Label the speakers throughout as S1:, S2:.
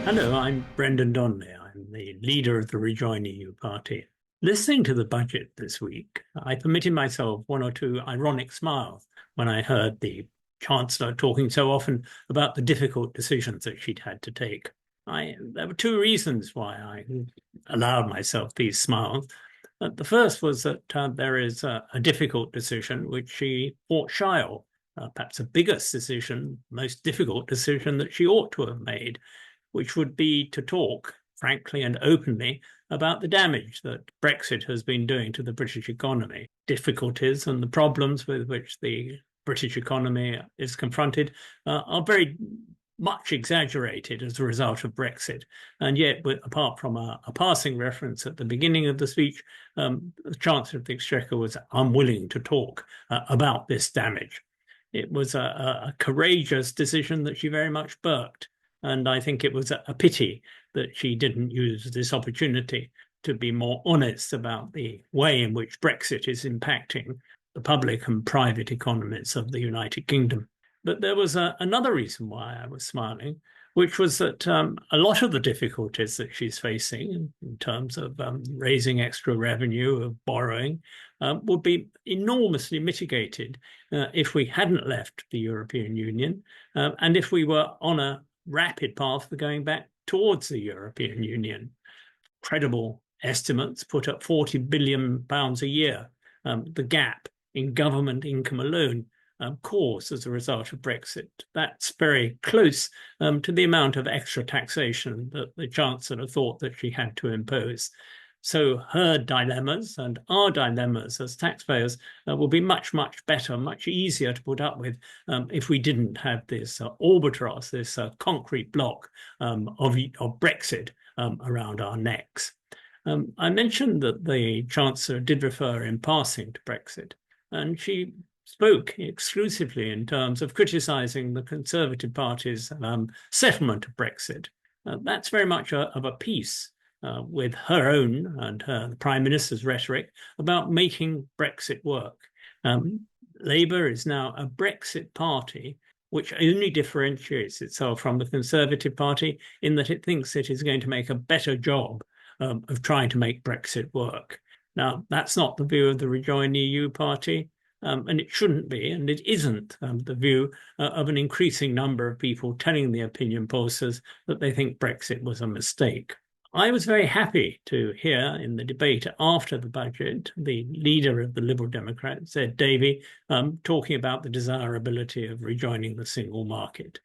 S1: Hello, I'm Brendan Donnelly. I'm the leader of the Rejoin EU party. Listening to the budget this week, I permitted myself one or two ironic smiles when I heard the Chancellor talking so often about the difficult decisions that she'd had to take. There were two reasons why I allowed myself these smiles. The first was that there is a difficult decision which she fought shy of, perhaps the biggest decision, most difficult decision that she ought to have made, which would be to talk frankly and openly about the damage that Brexit has been doing to the British economy, difficulties and the problems with which the British economy is confronted are very much exaggerated as a result of Brexit. And yet, apart from a passing reference at the beginning of the speech, the Chancellor of the Exchequer was unwilling to talk about this damage. It was a courageous decision that she very much burked. And I think it was a pity that she didn't use this opportunity to be more honest about the way in which Brexit is impacting the public and private economies of the United Kingdom. But there was another reason why I was smiling, which was that a lot of the difficulties that she's facing in terms of raising extra revenue, of borrowing, would be enormously mitigated if we hadn't left the European Union and if we were on a rapid path for going back towards the European Union. Credible estimates put up £40 billion a year, the gap in government income alone caused as a result of Brexit. That's very close to the amount of extra taxation that the Chancellor thought that she had to impose. So her dilemmas and our dilemmas as taxpayers will be much, much better, much easier to put up with if we didn't have this albatross, this concrete block of Brexit around our necks. I mentioned that the Chancellor did refer in passing to Brexit, and she spoke exclusively in terms of criticising the Conservative Party's settlement of Brexit. That's very much of a piece with her own and the Prime Minister's rhetoric about making Brexit work. Labour is now a Brexit party which only differentiates itself from the Conservative Party in that it thinks it is going to make a better job of trying to make Brexit work. Now, that's not the view of the Rejoin EU party, and it shouldn't be, and it isn't the view of an increasing number of people telling the opinion pollsters that they think Brexit was a mistake. I was very happy to hear in the debate after the budget, the leader of the Liberal Democrats, Ed Davey, talking about the desirability of rejoining the single market.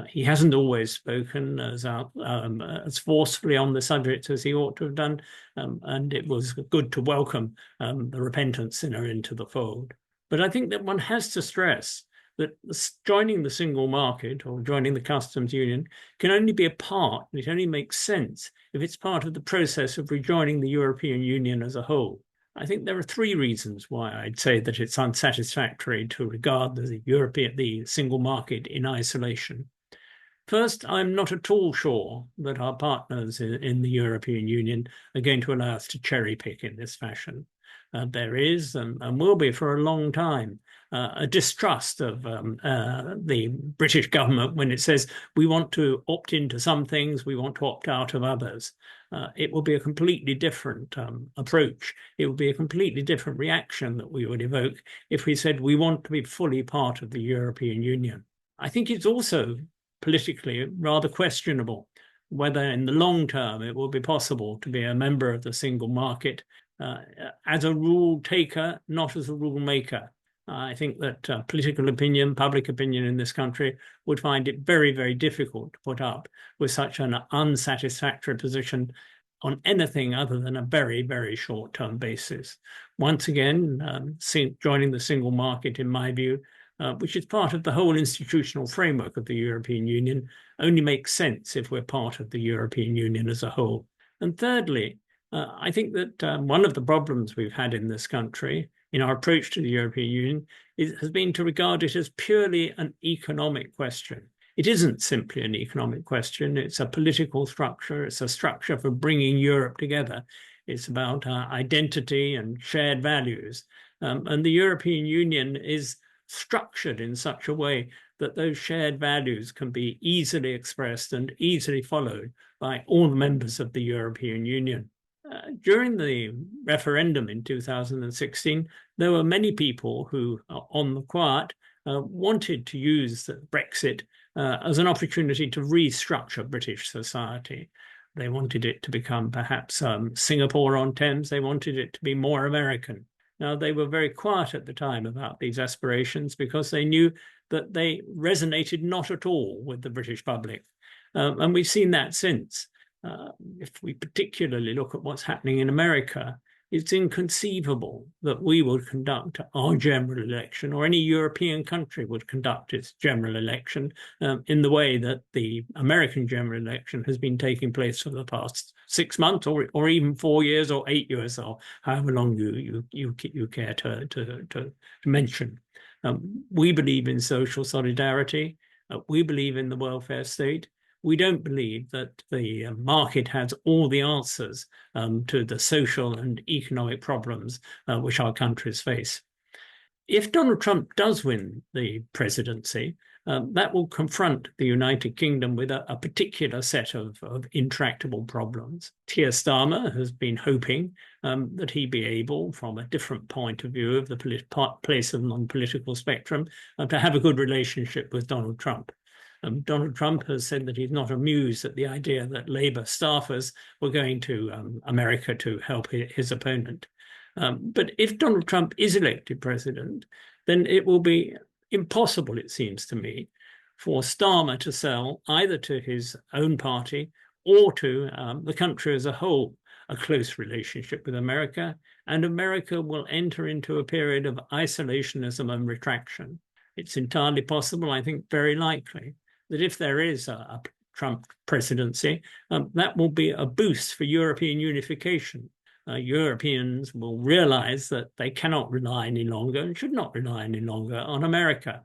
S1: He hasn't always spoken as forcefully on the subject as he ought to have done, and it was good to welcome the repentant sinner into the fold. But I think that one has to stress that joining the single market or joining the customs union can only be a part, it only makes sense if it's part of the process of rejoining the European Union as a whole. I think there are three reasons why I'd say that it's unsatisfactory to regard the single market in isolation. First, I'm not at all sure that our partners in the European Union are going to allow us to cherry pick in this fashion. There is and will be for a long time a distrust of the British government when it says we want to opt into some things, we want to opt out of others. It will be a completely different approach. It will be a completely different reaction that we would evoke if we said we want to be fully part of the European Union. I think it's also politically rather questionable whether in the long term it will be possible to be a member of the single market as a rule taker, not as a rule maker. I think that political opinion, public opinion in this country would find it very, very difficult to put up with such an unsatisfactory position on anything other than a very, very short-term basis. Once again, joining the single market, in my view, which is part of the whole institutional framework of the European Union, only makes sense if we're part of the European Union as a whole. And thirdly, I think that one of the problems we've had in this country in our approach to the European Union has been to regard it as purely an economic question. It isn't simply an economic question. It's a political structure. It's a structure for bringing Europe together. It's about identity and shared values. And the European Union is structured in such a way that those shared values can be easily expressed and easily followed by all members of the European Union. During the referendum in 2016, there were many people who, on the quiet, wanted to use Brexit as an opportunity to restructure British society. They wanted it to become perhaps Singapore-on-Thames. They wanted it to be more American. Now, they were very quiet at the time about these aspirations because they knew that they resonated not at all with the British public. And we've seen that since. If we particularly look at what's happening in America, it's inconceivable that we would conduct our general election, or any European country would conduct its general election in the way that the American general election has been taking place for the past 6 months, or even 4 years, or 8 years, or however long you care to mention. We believe in social solidarity. We believe in the welfare state. We don't believe that the market has all the answers to the social and economic problems which our countries face. If Donald Trump does win the presidency, that will confront the United Kingdom with a particular set of intractable problems. Keir Starmer has been hoping that he'd be able, from a different point of view of the place on the political spectrum, to have a good relationship with Donald Trump. Donald Trump has said that he's not amused at the idea that Labour staffers were going to America to help his opponent. But if Donald Trump is elected president, then it will be impossible, it seems to me, for Starmer to sell either to his own party or to the country as a whole a close relationship with America, and America will enter into a period of isolationism and retraction. It's entirely possible, I think very likely, that if there is a Trump presidency, that will be a boost for European unification. Europeans will realize that they cannot rely any longer, and should not rely any longer, on America.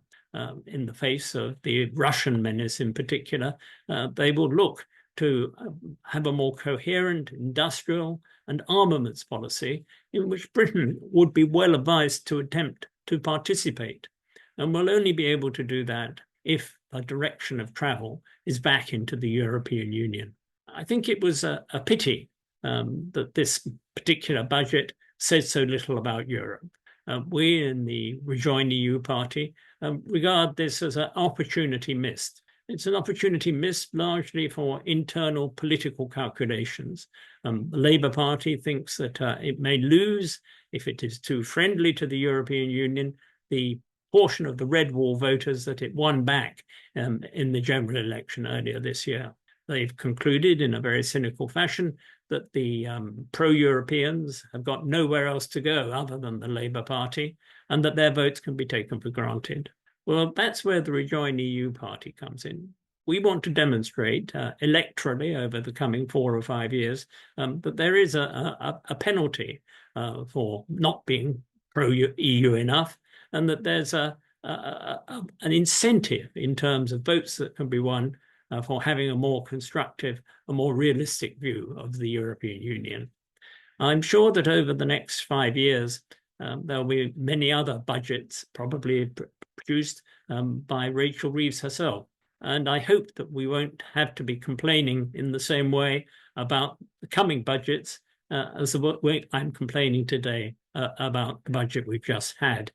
S1: In the face of the Russian menace in particular, they will look to have a more coherent industrial and armaments policy in which Britain would be well advised to attempt to participate. And will only be able to do that if the direction of travel is back into the European Union. I think it was a pity that this particular budget said so little about Europe. We in the Rejoin EU party regard this as an opportunity missed. It's an opportunity missed largely for internal political calculations. The Labour Party thinks that it may lose if it is too friendly to the European Union the portion of the Red Wall voters that it won back in the general election earlier this year. They've concluded in a very cynical fashion that the pro-Europeans have got nowhere else to go other than the Labour Party, and that their votes can be taken for granted. Well, that's where the Rejoin EU party comes in. We want to demonstrate electorally over the coming 4 or 5 years that there is a penalty for not being pro-EU enough, and that there's an incentive in terms of votes that can be won for having a more constructive, a more realistic view of the European Union. I'm sure that over the next 5 years, there'll be many other budgets probably produced by Rachel Reeves herself. And I hope that we won't have to be complaining in the same way about the coming budgets as the way I'm complaining today about the budget we've just had.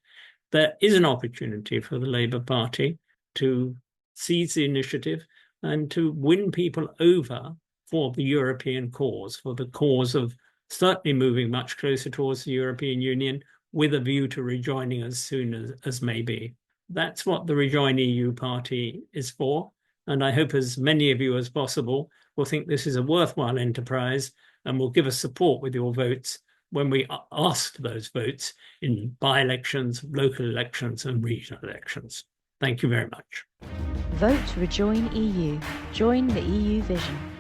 S1: There is an opportunity for the Labour Party to seize the initiative and to win people over for the European cause, for the cause of certainly moving much closer towards the European Union with a view to rejoining as soon as may be. That's what the Rejoin EU party is for, and I hope as many of you as possible will think this is a worthwhile enterprise and will give us support with your votes when we ask those votes in by-elections, local elections and regional elections. Thank you very much.
S2: Vote Rejoin EU. Join the EU vision.